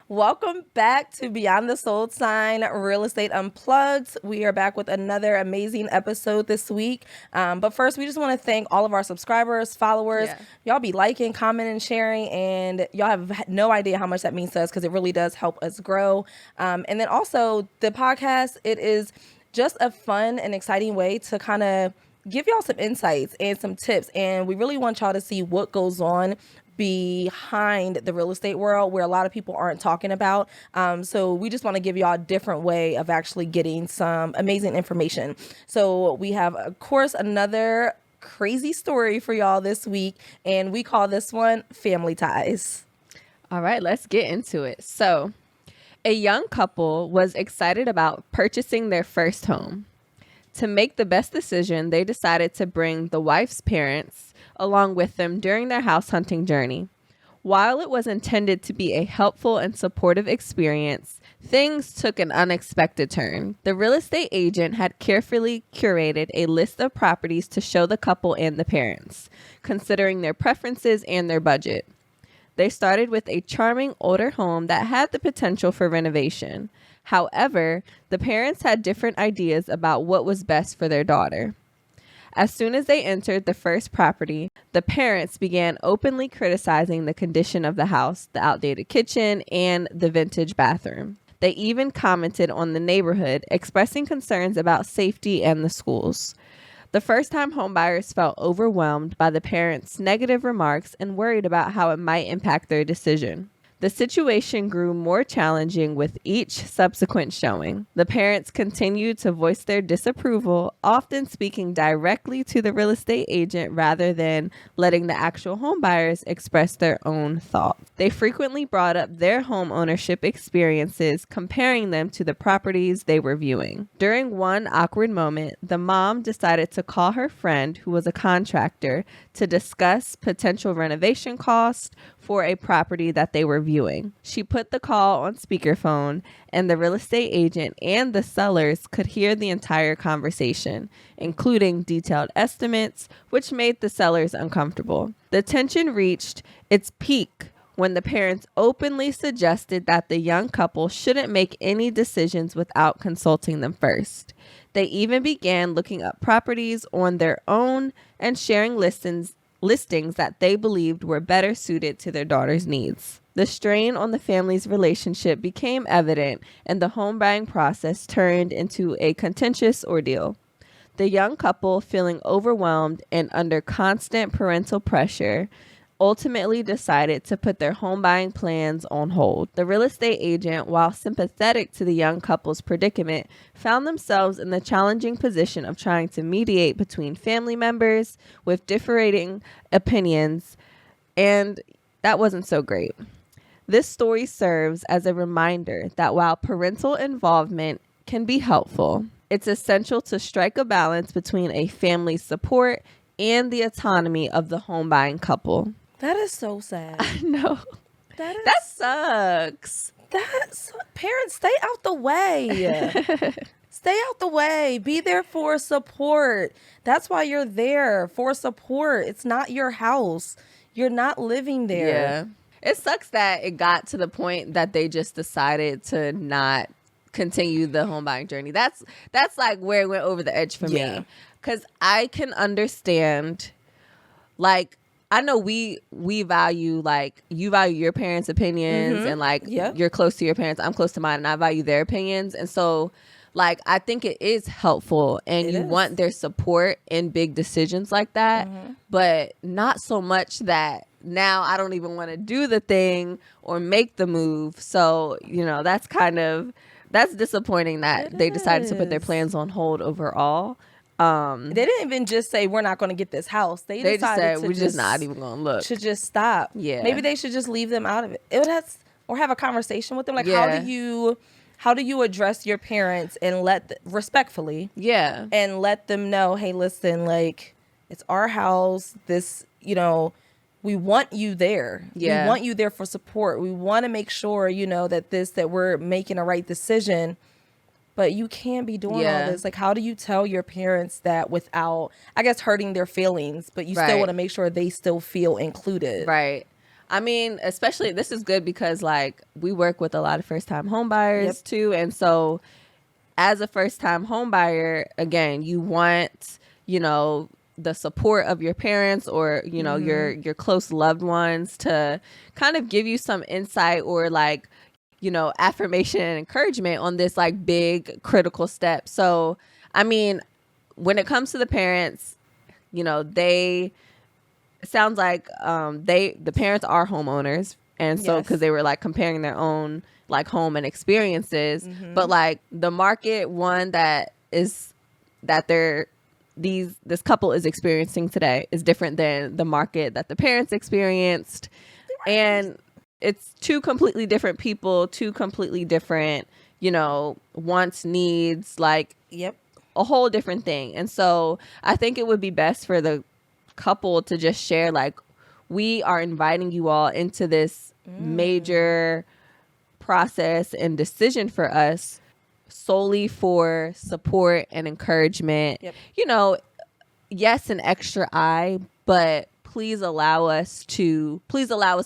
Welcome back to Beyond the Sold Sign Real Estate Unplugged. We are back with another amazing episode this week. But first, we just want to thank all of our subscribers, followers. Yeah. Y'all be liking, commenting, sharing, and y'all have no idea how much that means to us because it really does help us grow. And then also the podcast, it is just a fun and exciting way to kind of give y'all some insights and some tips. And we really want y'all to see what goes on behind the real estate world where a lot of people aren't talking about. So we just want to give y'all a different way of actually getting some amazing information. So we have, of course, another crazy story for y'all this week, and we call this one Family Ties. All right, let's get into it. So, a young couple was excited about purchasing their first home. To make the best decision, they decided to bring the wife's parents along with them during their house hunting journey. While it was intended to be a helpful and supportive experience, things took an unexpected turn. The real estate agent had carefully curated a list of properties to show the couple and the parents, considering their preferences and their budget. They started with a charming older home that had the potential for renovation. However, the parents had different ideas about what was best for their daughter. As soon as they entered the first property, the parents began openly criticizing the condition of the house, the outdated kitchen, and the vintage bathroom. They even commented on the neighborhood, expressing concerns about safety and the schools. The first-time homebuyers felt overwhelmed by the parents' negative remarks and worried about how it might impact their decision. The situation grew more challenging with each subsequent showing. The parents continued to voice their disapproval, often speaking directly to the real estate agent rather than letting the actual homebuyers express their own thoughts. They frequently brought up their home ownership experiences, comparing them to the properties they were viewing. During one awkward moment, the mom decided to call her friend, who was a contractor, to discuss potential renovation costs for a property that they were viewing. She put the call on speakerphone, and the real estate agent and the sellers could hear the entire conversation, including detailed estimates, which made the sellers uncomfortable. The tension reached its peak when the parents openly suggested that the young couple shouldn't make any decisions without consulting them first. They even began looking up properties on their own and sharing listings that they believed were better suited to their daughter's needs. The strain on the family's relationship became evident, and the home buying process turned into a contentious ordeal. The young couple, feeling overwhelmed and under constant parental pressure, ultimately decided to put their home buying plans on hold. The real estate agent, while sympathetic to the young couple's predicament, found themselves in the challenging position of trying to mediate between family members with differing opinions, and that wasn't so great. This story serves as a reminder that while parental involvement can be helpful, it's essential to strike a balance between a family's support and the autonomy of the home buying couple. That is so sad. No, That sucks. Parents, stay out the way. Stay out the way. Be there for support. That's why you're there, for support. It's not your house. You're not living there. Yeah. It sucks that it got to the point that they just decided to not continue the home buying journey. That's like where it went over the edge for me. Because I can understand, like, I know we value, like, you value your parents' opinions and, like, you're close to your parents. I'm close to mine, and I value their opinions. And so, like, I think it is helpful, and you want their support in big decisions like that, but not so much that now I don't even want to do the thing or make the move. So, you know, that's disappointing that they decided to put their plans on hold overall. They didn't even just say we're not going to get this house. They decided just said to we're just not even going to look. Should just stop. Yeah. Maybe they should just leave them out of it. Or have a conversation with them. Like, how do you address your parents and respectfully? Yeah. And let them know, hey, listen, like, it's our house. This, you know, we want you there. Yeah. We want you there for support. We want to make sure, you know, that we're making a right decision. But you can't be doing all this. Like, how do you tell your parents that without, I guess, hurting their feelings, but you still want to make sure they still feel included? Right. I mean, especially this is good because like we work with a lot of first time home buyers too. And so as a first time home buyer, again, you want, you know, the support of your parents or, you know, your close loved ones to kind of give you some insight or like, you know, affirmation and encouragement on this like big critical step. So, I mean, when it comes to the parents, you know, it sounds like the parents are homeowners, and so because they were like comparing their own like home and experiences, but like the market one that this couple is experiencing today is different than the market that the parents experienced, and it's two completely different people, two completely different, you know, wants, needs, like a whole different thing. And so I think it would be best for the couple to just share like, we are inviting you all into this major process and decision for us solely for support and encouragement. You know, yes, an extra eye, but please allow us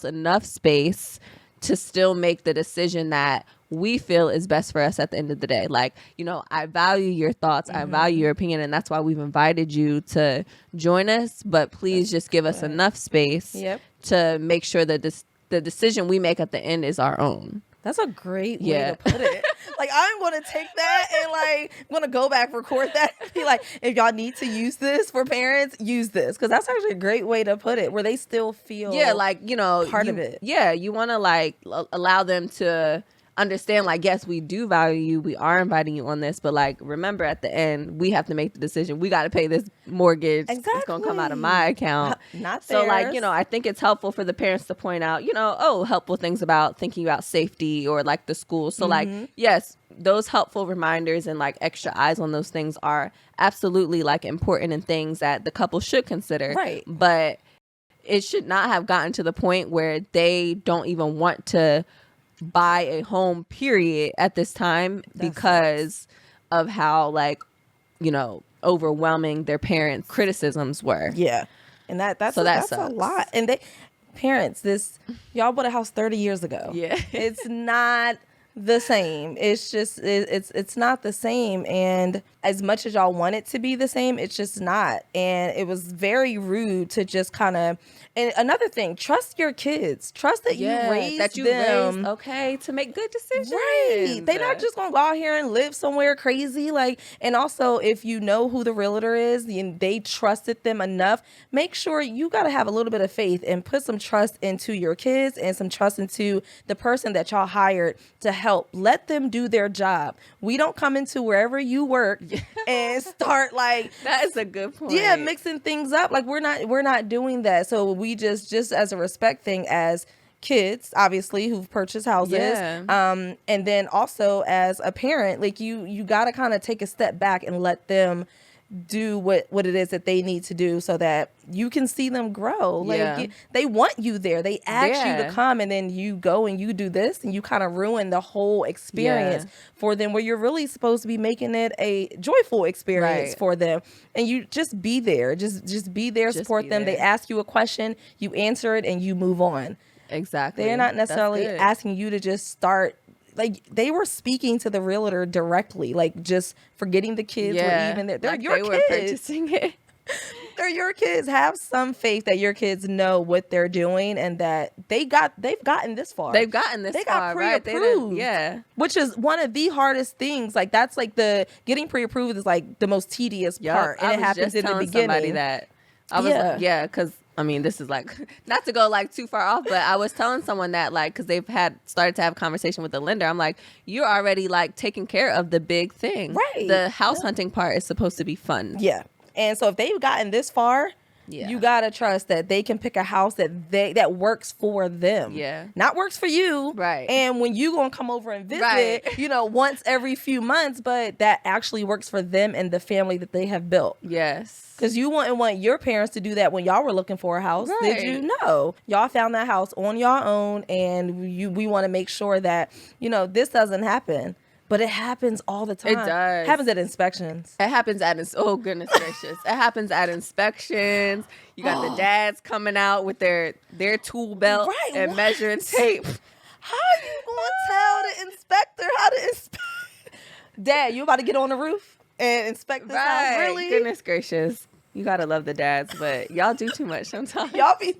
enough space to still make the decision that we feel is best for us at the end of the day. Like, you know, I value your thoughts. I value your opinion. And that's why we've invited you to join us. But please just give us enough space to make sure that the decision we make at the end is our own. That's a great way to put it. Like, I'm going to take that and like, I'm going to go back, record that, and be like, if y'all need to use this for parents, use this. Because that's actually a great way to put it, where they still feel like, you know, part of it. Yeah, you want to like allow them to understand like, yes, we do value you, we are inviting you on this, but like, remember at the end we have to make the decision. We got to pay this mortgage. It's gonna come out of my account, not theirs. So like, you know, I think it's helpful for the parents to point out, you know, helpful things about thinking about safety or like the school. So like, yes, those helpful reminders and like extra eyes on those things are absolutely like important and things that the couple should consider, right? But it should not have gotten to the point where they don't even want to buy a home period at this time because of how like, you know, overwhelming their parents' criticisms were. And that's a lot. And y'all bought a house 30 years ago. It's not the same. It's just it's not the same. And as much as y'all want it to be the same, it's just not. And it was very rude to just kind of. And another thing, trust your kids. Trust that you raised them okay to make good decisions. Right. They're not just gonna go out here and live somewhere crazy. Like, and also if you know who the realtor is and they trusted them enough, make sure you gotta have a little bit of faith and put some trust into your kids and some trust into the person that y'all hired to help. Let them do their job. We don't come into wherever you work and start like that is a good point. Yeah, mixing things up. Like we're not doing that. So we just as a respect thing as kids, obviously, who've purchased houses, and then also as a parent, like you got to kind of take a step back and let them do what it is that they need to do so that you can see them grow. Like they want you there. They ask you to come, and then you go and you do this and you kind of ruin the whole experience for them, where you're really supposed to be making it a joyful experience for them. And you just be there. Just be there, support them. They ask you a question, you answer it, and you move on. Exactly. They're not necessarily asking you to just start. Like, they were speaking to the realtor directly, like just forgetting the kids were even there. They're like your kids. Were purchasing it. They're your kids. Have some faith that your kids know what they're doing and that they've gotten this far. They got pre-approved. Which is one of the hardest things. Like, that's like the getting pre-approved is like the most tedious part. And it happens in the beginning. Somebody that I was because I mean, this is like not to go like too far off, but I was telling someone that like, cause they've started to have a conversation with the lender. I'm like, you're already like taking care of the big thing. Right. The house hunting part is supposed to be fun. Yeah. And so if they've gotten this far, you gotta trust that they can pick a house that works for them. Not works for you. Right. And when you gonna come over and visit, you know, once every few months, but that actually works for them and the family that they have built. Yes. Because you wouldn't want your parents to do that when y'all were looking for a house. Did you? No. Y'all found that house on your own, and we want to make sure that, you know, this doesn't happen. But it happens all the time. It does. It happens at inspections. It happens at oh goodness gracious! It happens at inspections. You got the dads coming out with their tool belt Right, and what? measuring tape. How are you going to tell the inspector how to inspect? Dad, you about to get on the roof and inspect this house? Really? Goodness gracious! You gotta love the dads, but y'all do too much sometimes. Y'all be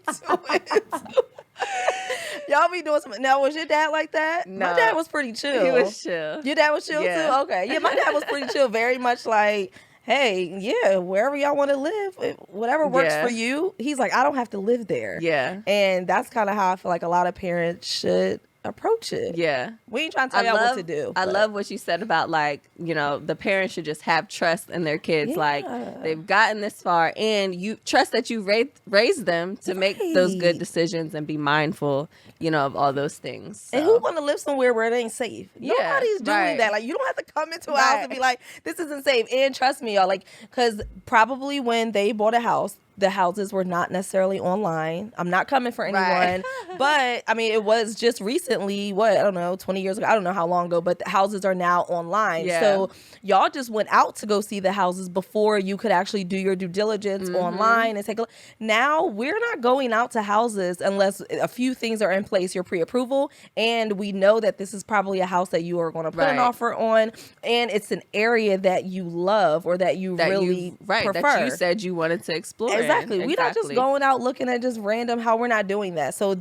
y'all be doing something. Now, was your dad like that? No. My dad was pretty chill. He was chill. Your dad was chill Yeah. too? Okay. Yeah, my dad was pretty chill. Very much like, hey, yeah, wherever y'all want to live, whatever works Yeah. for you. He's like, I don't have to live there. Yeah. And that's kind of how I feel like a lot of parents should approach it. Yeah. We ain't trying to tell y'all what to do. I but- love what you said about, like, you know, the parents should just have trust in their kids. Yeah. Like, they've gotten this far, and you trust that you raised them to make those good Right. decisions and be mindful, you know, of all those things. And So, who want to live somewhere where it ain't safe? Yeah, Nobody's doing right. that. Like, you don't have to come into a house and be like, this isn't safe. And trust me, y'all, like, because probably when they bought a house, the houses were not necessarily online. I'm not coming for anyone, Right. but I mean, it was just recently, I don't know, 20 years ago. I don't know how long ago, but the houses are now online. Yeah. So y'all just went out to go see the houses before you could actually do your due diligence Mm-hmm. online and take a look. Now we're not going out to houses unless a few things are in place, your pre-approval, and we know that this is probably a house that you are going to put an Right. offer on, and it's an area that you love or that you really prefer. that you said you wanted to explore. Exactly. We're not just going out looking at just random how we're not doing that. So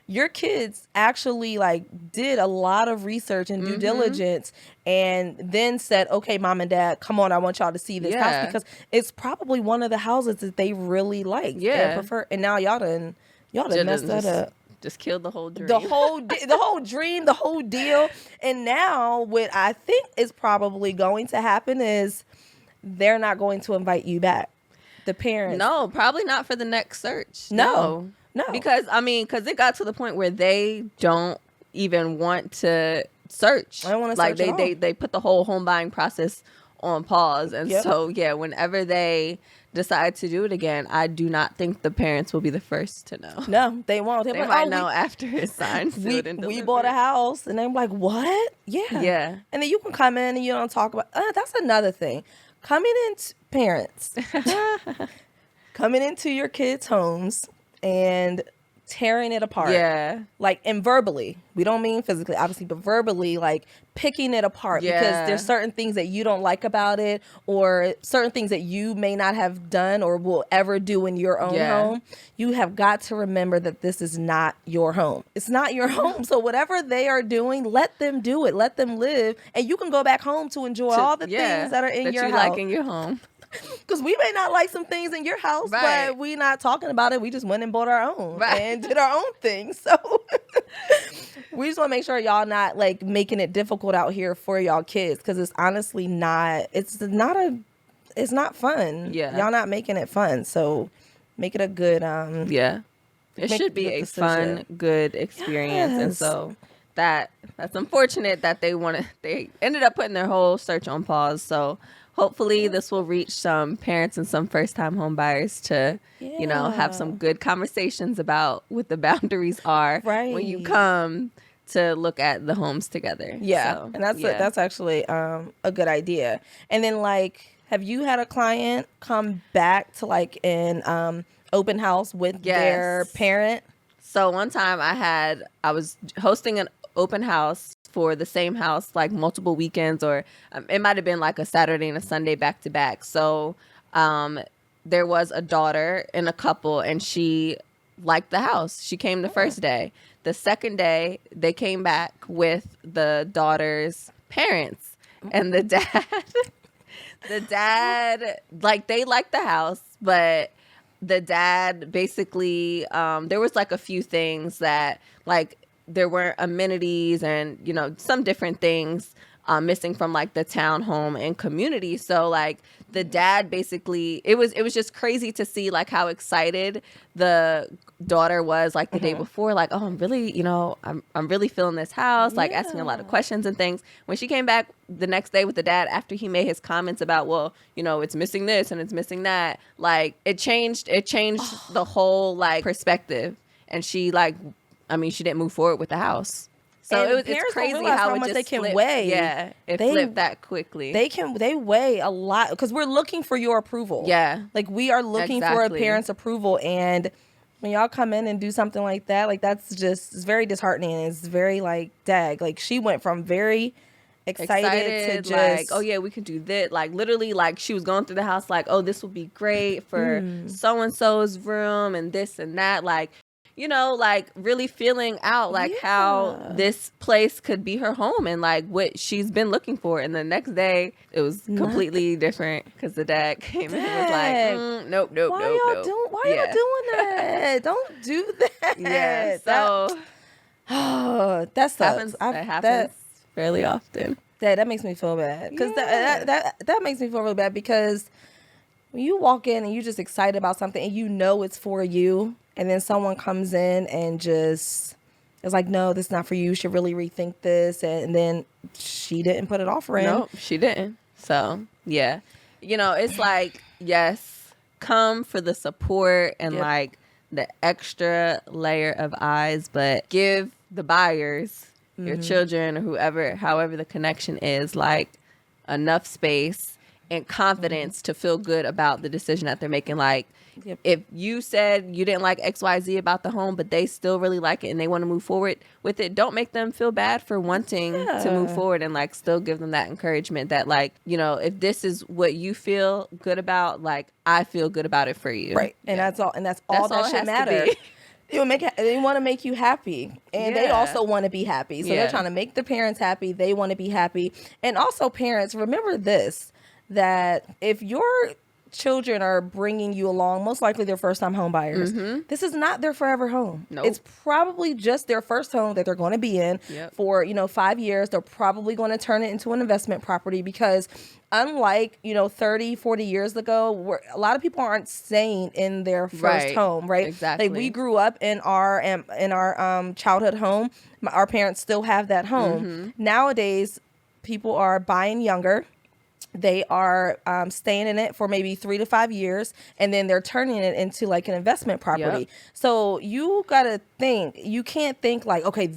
your kids actually like did a lot of research and due Mm-hmm. diligence and then said, okay, mom and dad, come on, I want y'all to see this Yeah. house because it's probably one of the houses that they really like Yeah. and prefer. And now y'all done messed that up. Just killed the whole dream. The whole dream, the whole deal. And now what I think is probably going to happen is they're not going to invite you back. The parents. No, probably not for the next search. No. Because it got to the point where they don't even want to search. I don't wanna like search at all. they put the whole home buying process on pause. And Yep. so yeah, whenever they decide to do it again, I do not think the parents will be the first to know. No, they won't. They're They like, might oh, know after it's signed, sealed, and we delivered. bought a house, and I'm like, what? Yeah. Yeah. And then you can come in and you don't talk about. That's another thing. Coming in, parents, coming into your kids' homes and tearing it apart. Yeah. Like, and verbally, we don't mean physically, obviously, but verbally, like picking it apart because Yeah. there's certain things that you don't like about it or certain things that you may not have done or will ever do in your own Yeah. home. You have got to remember that this is not your home. It's not your home. So whatever they are doing, let them do it. Let them live. And you can go back home to enjoy all the things that are in your you house. like in your home. Because we may not like some things in your house, Right. but we not talking about it. We just went and bought our own Right. and did our own thing. So we just want to make sure y'all not like making it difficult out here for y'all kids because it's honestly not. It's not fun. Yeah. Y'all not making it fun. So make it a good. Yeah. It Make should be the a decision. fun, good experience. And Yes. so that's unfortunate that they ended up putting their whole search on pause. So hopefully this will reach some parents and some first time home buyers to, have some good conversations about what the boundaries are when you Right. come to look at the homes together. Yeah, So, and that's yeah. that's actually a good idea. And then like, have you had a client come back to like an open house with their Yes. parent? So one time I was hosting an open house for the same house like multiple weekends, or it might have been like a Saturday and a Sunday back to back. So there was a daughter and a couple, and she liked the house. She came the first day. The second day, they came back with the daughter's parents, and the dad, like, they liked the house, but the dad basically, there was like a few things that like there weren't amenities and, some different things missing from like the townhome and community. So like the dad basically, it was just crazy to see like how excited the daughter was like the day before, like, oh, I'm really, I'm really feeling this house, like asking a lot of questions and things. When she came back the next day with the dad, after he made his comments about, well, it's missing this and it's missing that, like it changed the whole like perspective. And she she didn't move forward with the house. So And it's parents don't crazy realize how how it much just they can flipped. weigh. Yeah, it They- flipped that quickly. They weigh a lot because we're looking for your approval. Yeah. Like we are looking for a Exactly. parent's approval, and when y'all come in and do something like that, like that's just, it's very disheartening. It's very like, dag. Like she went from very excited to just like, oh yeah, we can do this. Like literally, like she was going through the house, like, oh, this will be great for so and so's room and this and that. Like, you know, like really feeling out like how this place could be her home and like what she's been looking for. And the next day, it was completely different because the dad came in and was like, nope, nope, why nope, y'all nope. doing? Why y'all doing that? Don't do that. Yeah, so that sucks. that happens fairly often. That makes me feel bad because that makes me feel really bad because when you walk in and you're just excited about something and you know it's for you, and then someone comes in and just is like, no, this is not for you. You should really rethink this. And then she didn't put an offer in. No, she didn't. So, yeah. You know, it's like, yes, come for the support and like the extra layer of eyes, but give the buyers, your children, or whoever, however the connection is, like enough space and confidence to feel good about the decision that they're making. Like, if you said you didn't like XYZ about the home, but they still really like it and they want to move forward with it, don't make them feel bad for wanting to move forward, and like still give them that encouragement that like, you know, if this is what you feel good about, like I feel good about it for you. Right. And that's all that it should has to matter. be. They want to make you happy, and they also want to be happy. So they're trying to make the parents happy. They want to be happy. And also parents, remember this, that if your children are bringing you along, most likely they're first time home buyers. This is not their forever home. Nope. It's probably just their first home that they're going to be in for, 5 years. They're probably going to turn it into an investment property because unlike, 30, 40 years ago, where a lot of people aren't staying in their first home, right? Exactly. Like we grew up in our childhood home. Our parents still have that home. Nowadays, people are buying younger. They are staying in it for maybe 3 to 5 years, and then they're turning it into like an investment property. So you gotta think. You can't think like, okay,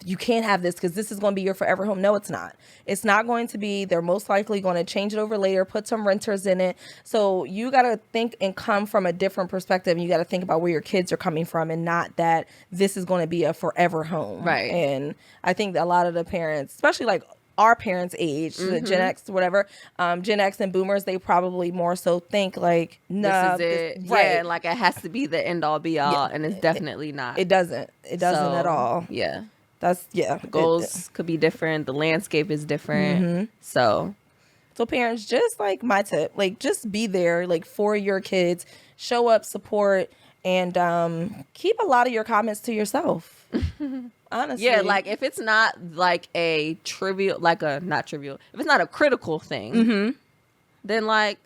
you can't have this because this is going to be your forever home. No, it's not. It's not going to be. They're most likely going to change it over later, put some renters in it. So you gotta think and come from a different perspective. You gotta think about where your kids are coming from, and not that this is going to be a forever home. Right. And I think that a lot of the parents, especially like our parents' age, the Gen X, whatever, Gen X and Boomers, they probably more so think like, no, this is it. Yeah, like it has to be the end all be all, and it's definitely not. It doesn't. It doesn't at all. Yeah, that's goals could be different. The landscape is different. So parents, just like my tip, like just be there, like for your kids, show up, support, and keep a lot of your comments to yourself. Honestly. Yeah, like if it's not like a trivial, not trivial, if it's not a critical thing, then like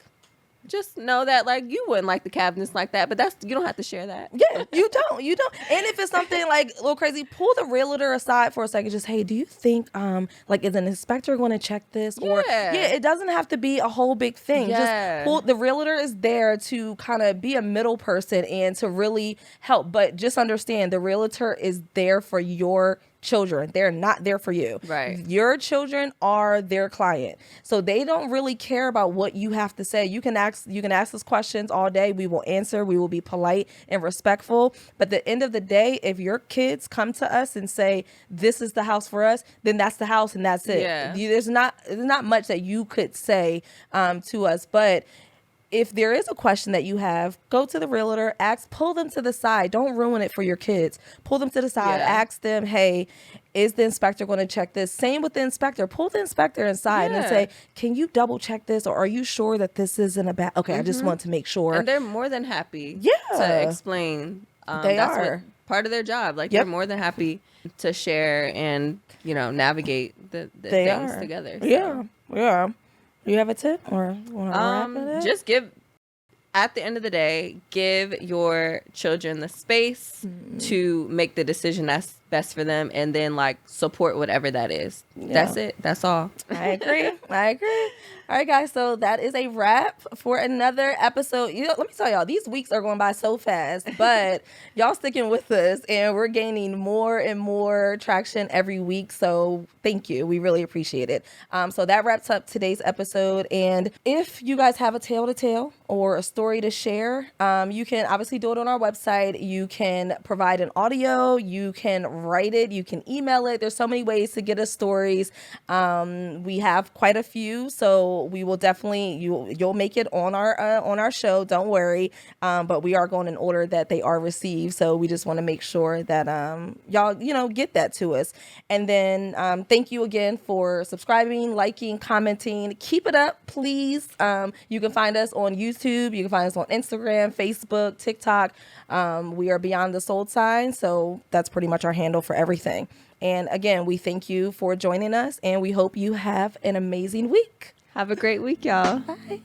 just know that like you wouldn't like the cabinets like that, but you don't have to share that. Yeah, you don't. And if it's something like a little crazy, pull the realtor aside for a second. Just, hey, do you think like is an inspector going to check this? Or it doesn't have to be a whole big thing. Just pull. The realtor is there to kind of be a middle person and to really help. But just understand, the realtor is there for your children. They're not there for you. Right. Your children are their client. So they don't really care about what you have to say. You can ask us questions all day. We will answer. We will be polite and respectful. But at the end of the day, if your kids come to us and say, this is the house for us, then that's the house and that's it. Yeah. There's not much that you could say to us. But if there is a question that you have, go to the realtor, pull them to the side. Don't ruin it for your kids. Pull them to the side, ask them, hey, is the inspector going to check this? Same with the inspector. Pull the inspector inside and say, can you double check this? Or are you sure that this isn't a bad, okay, I just want to make sure. And they're more than happy to explain. They that's are. Part of their job. Like they're more than happy to share and, navigate the things together. So. Yeah. You have a tip or want to wrap it? Just at the end of the day, give your children the space to make the decision that's best for them, and then like support whatever that is. That's it. That's all. I agree. All right, guys. So that is a wrap for another episode. Let me tell y'all, these weeks are going by so fast, but y'all sticking with us, and we're gaining more and more traction every week. So thank you. We really appreciate it. So that wraps up today's episode. And if you guys have a tale to tell or a story to share, you can obviously do it on our website. You can provide an audio. You can write it. You can email it. There's so many ways to get us stories. We have quite a few, so we will definitely you'll make it on our show. Don't worry. But we are going in order that they are received. So we just want to make sure that y'all get that to us. And then thank you again for subscribing, liking, commenting. Keep it up, please. You can find us on YouTube. You can find us on Instagram, Facebook, TikTok. We are Beyond the Sold Sign. So that's pretty much our handle for everything. And again, we thank you for joining us, and we hope you have an amazing week. Have a great week, y'all. Bye.